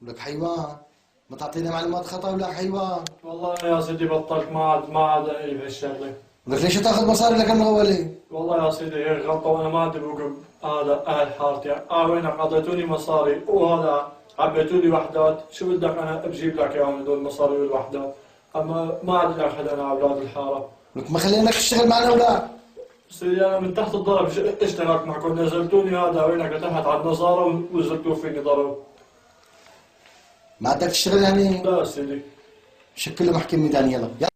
ولك حيوان، ما تعطينا معلومات خطأ ولا حيوان. والله يا سيدي بطلت، ما عاد ألي بهالشغلة. ولك ليش تاخذ مصاري لك المغولي؟ والله يا سيدي هيك غلطة وأنا ما أدري بوقف هذا أهل حارتي. وينك أعطيتوني مصاري وهذا عبيتوا لي وحدات، شو بدك أنا بجيب لك إياهم هدول المصاري والوحدات، أما ما عاد لك حدا أنا أولاد الحارة. ولك ما خليناك تشتغل معنا ولا؟ سيدي أنا من تحت الضرب اشتغلت معكم، نزلتوني هذا وينك لتحت على النظارة ونزلتوا فيني ضرب. ما بدك تشتغل يعني؟ لا سيدي. شكل له محكمة ميدانية، يلا يلا.